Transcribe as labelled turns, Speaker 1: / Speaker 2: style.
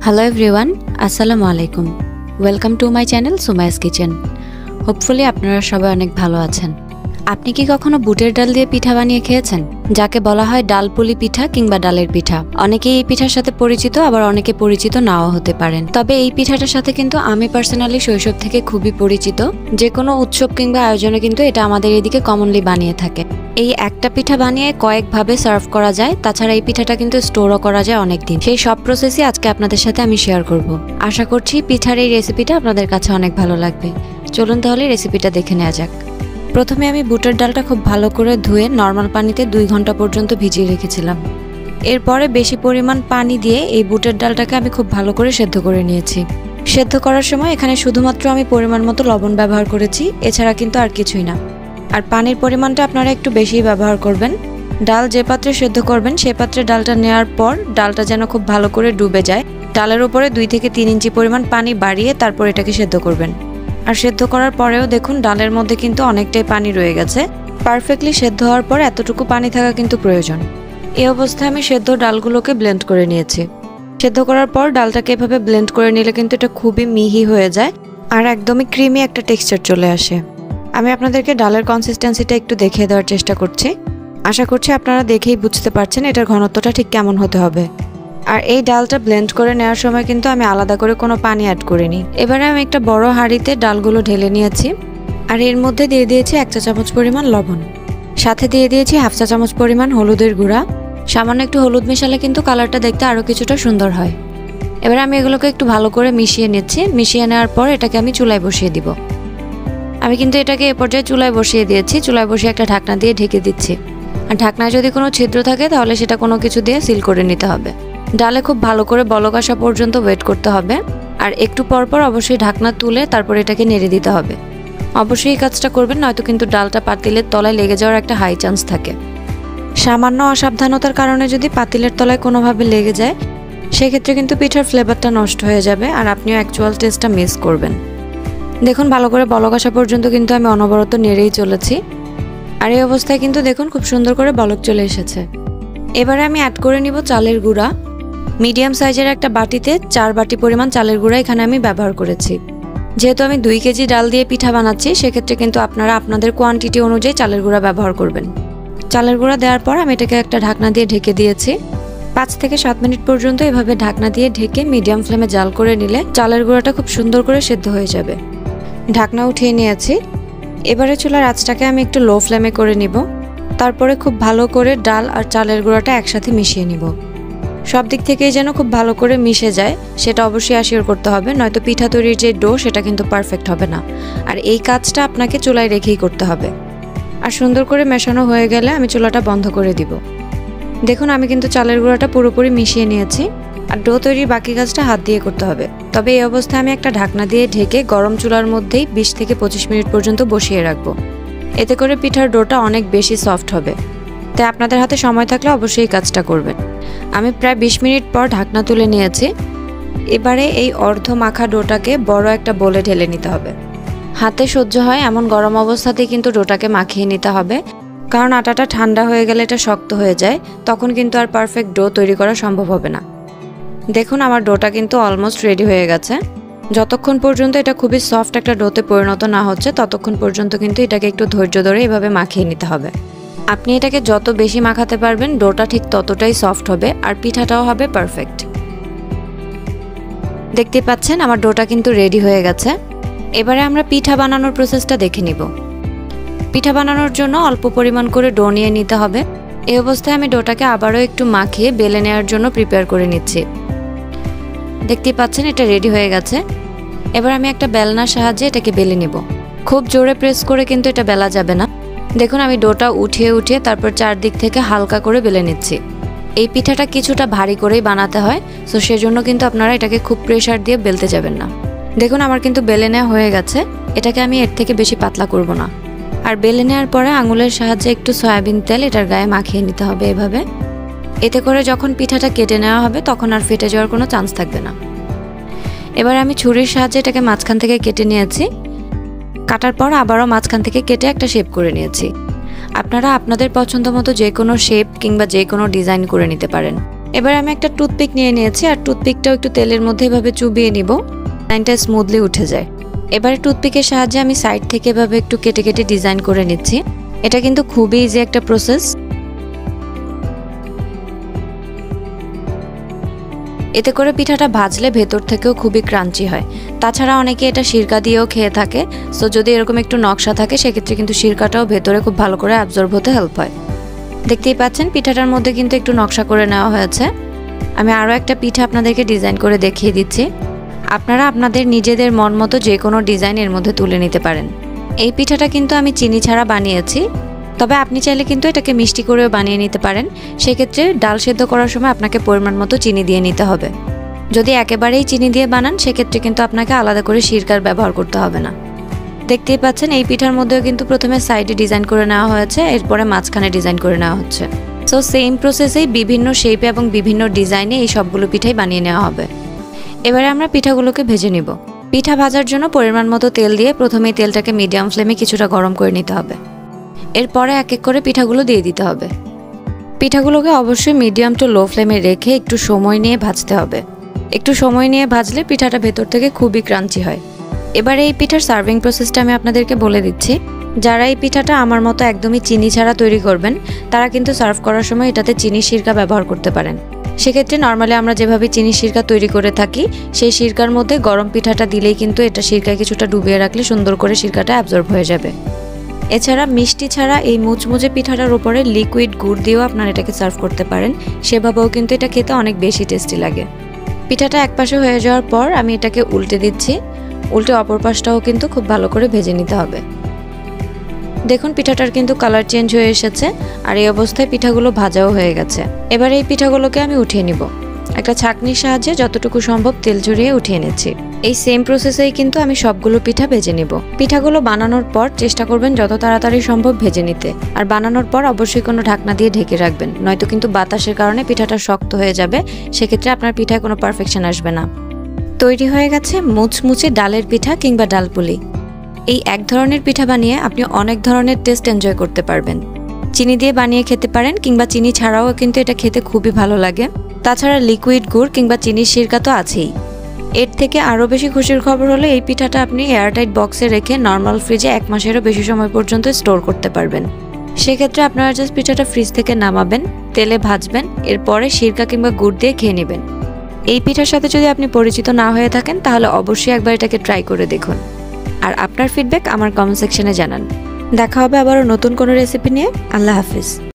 Speaker 1: Hello everyone, Assalamu alaikum. Welcome to my channel Sumay's Kitchen. Hopefully আপনারা সবাই অনেক ভালো আছেন। আপনি কি কখনো বুটের ডাল দিয়ে পিঠা বানিয়ে খেয়েছেন? যাকে বলা হয় ডালপুলি পিঠা কিংবা ডালের পিঠা। অনেকে এই পিঠার সাথে পরিচিত, আবার অনেকে পরিচিত নাও হতে পারেন। তবে এই পিঠাটার সাথে কিন্তু আমি পার্সোনালি শৈশব থেকে খুবই পরিচিত। যে কোনো উৎসব কিংবা আয়োজনে কিন্তু এটা আমাদের এদিকে কমনলি বানিয়ে থাকে। এই একটা পিঠা বানিয়ে কয়েকভাবে সার্ভ করা যায়। তাছাড়া এই পিঠাটা কিন্তু স্টোরও করা যায় অনেক দিন। সেই সব প্রসেসই আজকে আপনাদের সাথে আমি শেয়ার করব। আশা করছি পিঠার এই রেসিপিটা আপনাদের কাছে অনেক ভালো লাগবে। চলুন তাহলে রেসিপিটা দেখে নেওয়া যাক। প্রথমে আমি বুটের ডালটা খুব ভালো করে ধুয়ে নর্মাল পানিতে 2 ঘন্টা পর্যন্ত ভিজিয়ে রেখেছিলাম। এরপরে বেশি পরিমাণ পানি দিয়ে এই বুটের ডালটাকে আমি খুব ভালো করে সেদ্ধ করে নিয়েছি। সেদ্ধ করার সময় এখানে শুধুমাত্র আমি পরিমাণ মতো লবণ ব্যবহার করেছি, এছাড়া কিন্তু আর কিছুই না। আর পানির পরিমাণটা আপনারা একটু বেশিই ব্যবহার করবেন। ডাল যে পাত্রে সেদ্ধ করবেন সেই পাত্রে ডালটা নেওয়ার পর ডালটা যেন খুব ভালো করে ডুবে যায়। ডালের উপরে 2 থেকে 3 ইঞ্চি পরিমাণ পানি বাড়িয়ে তারপর এটাকে সেদ্ধ করবেন। আর সেদ্ধ করার পরেও দেখুন ডালের মধ্যে কিন্তু অনেকটাই পানি রয়ে গেছে। পারফেক্টলি সেদ্ধ হওয়ার পর এতটুকু পানি থাকা কিন্তু প্রয়োজন। এই অবস্থায় আমি সেদ্ধ ডালগুলোকে ব্লেন্ড করে নিয়েছি। সেদ্ধ করার পর ডালটাকে এভাবে ব্লেন্ড করে নিলে কিন্তু এটা খুবই মিহি হয়ে যায় আর একদমই ক্রিমি একটা টেক্সচার চলে আসে। আমি আপনাদেরকে ডালের কনসিস্টেন্সিটা একটু দেখিয়ে দেওয়ার চেষ্টা করছি। আশা করছি আপনারা দেখেই বুঝতে পারছেন এটার ঘনত্বটা ঠিক কেমন হতে হবে। আর এই ডালটা ব্লেন্ড করে নেওয়ার সময় কিন্তু আমি আলাদা করে কোনো পানি অ্যাড করিনি। এবারে আমি একটা বড় হাঁড়িতে ডালগুলো ঢেলে নিয়েছি আর এর মধ্যে দিয়ে দিয়েছি 1 চা চামচ পরিমাণ লবণ, সাথে দিয়ে দিয়েছি 1/2 চা চামচ পরিমাণ হলুদের গুঁড়া। সামান্য একটু হলুদ মেশালে কিন্তু কালারটা দেখতে আরও কিছুটা সুন্দর হয়। এবারে আমি এগুলোকে একটু ভালো করে মিশিয়ে নিচ্ছি। মিশিয়ে নেওয়ার পর এটাকে আমি চুলায় বসিয়ে দিব। আমি কিন্তু এটাকে এ পর্যায়ে চুলায় বসিয়ে দিয়েছি। চুলায় বসিয়ে একটা ঢাকনা দিয়ে ঢেকে দিচ্ছি। আর ঢাকনায় যদি কোনো ছিদ্র থাকে তাহলে সেটা কোনো কিছু দিয়ে সিল করে নিতে হবে। ডালে খুব ভালো করে বলক আসা পর্যন্ত ওয়েট করতে হবে। আর একটু পরপর অবশ্যই ঢাকনা তুলে তারপর এটাকে নেড়ে দিতে হবে। অবশ্যই এই কাজটা করবেন, নয়তো কিন্তু ডালটা পাতিলের তলায় লেগে যাওয়ার একটা হাই চান্স থাকে। সামান্য অসাবধানতার কারণে যদি পাতিলের তলায় কোনোভাবে লেগে যায় সেক্ষেত্রে কিন্তু পিঠার ফ্লেভারটা নষ্ট হয়ে যাবে আর আপনিও অ্যাকচুয়াল টেস্টটা মিস করবেন। দেখুন ভালো করে বলক আসা পর্যন্ত কিন্তু আমি অনবরত নেড়েই চলেছি। আর এই অবস্থায় কিন্তু দেখুন খুব সুন্দর করে বলক চলে এসেছে। এবারে আমি অ্যাড করে নিব চালের গুঁড়া। মিডিয়াম সাইজের একটা বাটিতে 4 বাটি পরিমাণ চালের গুঁড়া এখানে আমি ব্যবহার করেছি। যেহেতু আমি 2 কেজি ডাল দিয়ে পিঠা বানাচ্ছি সেক্ষেত্রে কিন্তু আপনারা আপনাদের কোয়ান্টিটি অনুযায়ী চালের গুঁড়া ব্যবহার করবেন। চালের গুঁড়া দেওয়ার পর আমি এটাকে একটা ঢাকনা দিয়ে ঢেকে দিয়েছি। 5 থেকে 7 মিনিট পর্যন্ত এভাবে ঢাকনা দিয়ে ঢেকে মিডিয়াম ফ্লেমে জাল করে নিলে চালের গুঁড়াটা খুব সুন্দর করে সেদ্ধ হয়ে যাবে। ঢাকনা উঠিয়ে নিয়েছি। এবারে চুলার আঁচটাকে আমি একটু লো ফ্লেমে করে নিব। তারপরে খুব ভালো করে ডাল আর চালের গুঁড়াটা একসাথে মিশিয়ে নিব। সব দিক থেকেই যেন খুব ভালো করে মিশে যায় সেটা অবশ্যই আশিওর করতে হবে, নয়তো পিঠা তৈরির যে ডো সেটা কিন্তু পারফেক্ট হবে না। আর এই কাজটা আপনাকে চুলায় রেখেই করতে হবে। আর সুন্দর করে মেশানো হয়ে গেলে আমি চুলাটা বন্ধ করে দিব। দেখুন আমি কিন্তু চালের গুঁড়াটা পুরোপুরি মিশিয়ে নিয়েছি। আর ডো তৈরির বাকি কাজটা হাত দিয়ে করতে হবে। তবে এই অবস্থায় আমি একটা ঢাকনা দিয়ে ঢেকে গরম চুলার মধ্যেই 20 থেকে 25 মিনিট পর্যন্ত বসিয়ে রাখবো। এতে করে পিঠার ডোটা অনেক বেশি সফট হবে। তাই আপনাদের হাতে সময় থাকলে অবশ্যই এই কাজটা করবেন। আমি প্রায় 20 মিনিট পর ঢাকনা তুলে নিয়েছি। এবারে এই অর্ধ মাখা ডোটাকে বড় একটা বোলে ঢেলে নিতে হবে। হাতে সহ্য হয় এমন গরম অবস্থাতেই কিন্তু ডোটাকে মাখিয়ে নিতে হবে, কারণ আটাটা ঠান্ডা হয়ে গেলে এটা শক্ত হয়ে যায়, তখন কিন্তু আর পারফেক্ট ডো তৈরি করা সম্ভব হবে না। দেখুন আমার ডোটা কিন্তু অলমোস্ট রেডি হয়ে গেছে। যতক্ষণ পর্যন্ত এটা খুবই সফট একটা ডোতে পরিণত না হচ্ছে ততক্ষণ পর্যন্ত কিন্তু এটাকে একটু ধৈর্য ধরে এভাবে মাখিয়ে নিতে হবে। আপনি এটাকে যত বেশি মাখাতে পারবেন ডোটা ঠিক ততটাই সফট হবে আর পিঠাটাও হবে পারফেক্ট। দেখতে পাচ্ছেন আমার ডোটা কিন্তু রেডি হয়ে গেছে। এবারে আমরা পিঠা বানানোর প্রসেসটা দেখে নিব। পিঠা বানানোর জন্য অল্প পরিমাণ করে ডো নিয়ে নিতে হবে। এই অবস্থায় আমি ডোটাকে আবারও একটু মাখিয়ে বেলে নেওয়ার জন্য প্রিপেয়ার করে নিচ্ছি। দেখতে পাচ্ছেন এটা রেডি হয়ে গেছে। এবার আমি একটা বেলনার সাহায্যে এটাকে বেলে নিব। খুব জোরে প্রেস করে কিন্তু এটা বেলা যাবে না। দেখুন আমি ডোটা উঠিয়ে উঠিয়ে তারপর চারদিক থেকে হালকা করে বেলে নিচ্ছি। এই পিঠাটা কিছুটা ভারী করেই বানাতে হয়, সো সেজন্য কিন্তু আপনারা এটাকে খুব প্রেসার দিয়ে বেলতে যাবেন না। দেখুন আমার কিন্তু বেলে নেওয়া হয়ে গেছে। এটাকে আমি এর থেকে বেশি পাতলা করব না। আর বেলে নেওয়ার পরে আঙুলের সাহায্যে একটু সয়াবিন তেল এটার গায়ে মাখিয়ে নিতে হবে এভাবে। এতে করে যখন পিঠাটা কেটে নেওয়া হবে তখন আর ফেটে যাওয়ার কোনো চান্স থাকবে না। এবার আমি ছুরির সাহায্যে এটাকে মাঝখান থেকে কেটে নিয়েছি। কাটার পর আবারও মাঝখান থেকে কেটে একটা শেপ করে নিয়েছি। আপনারা আপনাদের পছন্দ মতো যে কোনো শেপ কিংবা যে কোনো ডিজাইন করে নিতে পারেন। এবার আমি একটা টুথপিক নিয়ে নিয়েছি আর টুথপিকটাও একটু তেলের মধ্যে এভাবে চুবিয়ে নিব, লাইনটা স্মুথলি উঠে যায়। এবারে টুথপিকের সাহায্যে আমি সাইড থেকে এভাবে একটু কেটে কেটে ডিজাইন করে নিচ্ছি। এটা কিন্তু খুবই ইজি একটা প্রসেস। এতে করে পিঠাটা ভাজলে ভেতর থেকেও খুবই ক্রাঞ্চি হয়। তাছাড়া অনেকে এটা সিরকা দিয়েও খেয়ে থাকে, সো যদি এরকম একটু নকশা থাকে সেক্ষেত্রে কিন্তু সিরকাটাও ভেতরে খুব ভালো করে অ্যাবজর্ব হতে হেল্প হয়। দেখতেই পাচ্ছেন পিঠাটার মধ্যে কিন্তু একটু নকশা করে নেওয়া হয়েছে। আমি আরও একটা পিঠা আপনাদেরকে ডিজাইন করে দেখিয়ে দিচ্ছি। আপনারা আপনাদের নিজেদের মন মতো যে কোনো ডিজাইন এর মধ্যে তুলে নিতে পারেন। এই পিঠাটা কিন্তু আমি চিনি ছাড়া বানিয়েছি, তবে আপনি চাইলে কিন্তু এটাকে মিষ্টি করেও বানিয়ে নিতে পারেন। সেক্ষেত্রে ডাল সেদ্ধ করার সময় আপনাকে পরিমাণ মতো চিনি দিয়ে নিতে হবে। যদি একেবারেই চিনি দিয়ে বানান সেক্ষেত্রে কিন্তু আপনাকে আলাদা করে সিরকার ব্যবহার করতে হবে না। দেখতেই পাচ্ছেন এই পিঠার মধ্যেও কিন্তু প্রথমে সাইডে ডিজাইন করে নেওয়া হয়েছে, এরপরে মাঝখানে ডিজাইন করে নেওয়া হচ্ছে। সো সেম প্রসেসেই বিভিন্ন শেপে এবং বিভিন্ন ডিজাইনে এই সবগুলো পিঠাই বানিয়ে নেওয়া হবে। এবারে আমরা পিঠাগুলোকে ভেজে নিব। পিঠা ভাজার জন্য পরিমাণ মতো তেল দিয়ে প্রথমেই তেলটাকে মিডিয়াম ফ্লেমে কিছুটা গরম করে নিতে হবে। এরপরে এক এক করে পিঠাগুলো দিয়ে দিতে হবে। পিঠাগুলোকে অবশ্যই মিডিয়াম টু লো ফ্লেমে রেখে একটু সময় নিয়ে ভাজতে হবে। একটু সময় নিয়ে ভাজলে পিঠাটা ভেতর থেকে খুবই ক্রাঞ্চি হয়। এবারে এই পিঠার সার্ভিং প্রসেসটা আমি আপনাদেরকে বলে দিচ্ছি। যারা এই পিঠাটা আমার মতো একদমই চিনি ছাড়া তৈরি করবেন তারা কিন্তু সার্ভ করার সময় এটাতে চিনি সিরকা ব্যবহার করতে পারেন। সেক্ষেত্রে নর্মালি আমরা যেভাবে চিনি সিরকা তৈরি করে থাকি সেই সিরকার মধ্যে গরম পিঠাটা দিলেই কিন্তু এটা সিরকায় কিছুটা ডুবিয়ে রাখলে সুন্দর করে সিরকাটা অ্যাবজর্ব হয়ে যাবে। এছাড়া মিষ্টি ছাড়া এই মুচমুচে পিঠাটার উপরে লিকুইড গুড় দিয়েও আপনারা এটাকে সার্ভ করতে পারেন। সেভাবেও কিন্তু এটা খেতে অনেক বেশি টেস্টি লাগে। পিঠাটা এক পাশে হয়ে যাওয়ার পর আমি এটাকে উল্টে দিচ্ছি। উল্টে অপর পাশটাও কিন্তু খুব ভালো করে ভেজে নিতে হবে। দেখুন পিঠাটার কিন্তু কালার চেঞ্জ হয়ে এসেছে আর এই অবস্থায় পিঠাগুলো ভাজাও হয়ে গেছে। এবার এই পিঠাগুলোকে আমি উঠিয়ে নিব। একটা ছাঁকনির সাহায্যে যতটুকু সম্ভব তেল ঝরিয়ে উঠিয়ে নিচ্ছি। এই সেম প্রসেসেই কিন্তু আমি সবগুলো পিঠা ভেজে নিব। পিঠাগুলো বানানোর পর চেষ্টা করবেন যত তাড়াতাড়ি সম্ভব ভেজে নিতে। আর বানানোর পর অবশ্যই কোনো ঢাকনা দিয়ে ঢেকে রাখবেন, নয়তো কিন্তু বাতাসের কারণে পিঠাটা শক্ত হয়ে যাবে। সেক্ষেত্রে আপনার পিঠায় কোনো পারফেকশন আসবে না। তৈরি হয়ে গেছে মুচমুচে ডালের পিঠা কিংবা ডালপুলি। এই এক ধরনের পিঠা বানিয়ে আপনি অনেক ধরনের টেস্ট এনজয় করতে পারবেন। চিনি দিয়ে বানিয়ে খেতে পারেন কিংবা চিনি ছাড়াও কিন্তু এটা খেতে খুবই ভালো লাগে। তাছাড়া লিকুইড গুড় কিংবা চিনির সিরকা তো আছেই। এর থেকে আরও বেশি খুশির খবর হলো এই পিঠাটা আপনি এয়ারটাইট বক্সে রেখে নর্মাল ফ্রিজে 1 মাসেরও বেশি সময় পর্যন্ত স্টোর করতে পারবেন। সেক্ষেত্রে আপনারা জাস্ট পিঠাটা ফ্রিজ থেকে নামাবেন, তেলে ভাজবেন, এরপরে সিরকা কিংবা গুড় দিয়ে খেয়ে নেবেন। এই পিঠার সাথে যদি আপনি পরিচিত না হয়ে থাকেন তাহলে অবশ্যই একবার এটাকে ট্রাই করে দেখুন। আর আপনার ফিডব্যাক আমার কমেন্ট সেকশনে জানান। দেখা হবে আবারও নতুন কোনো রেসিপি নিয়ে। আল্লাহ হাফিজ।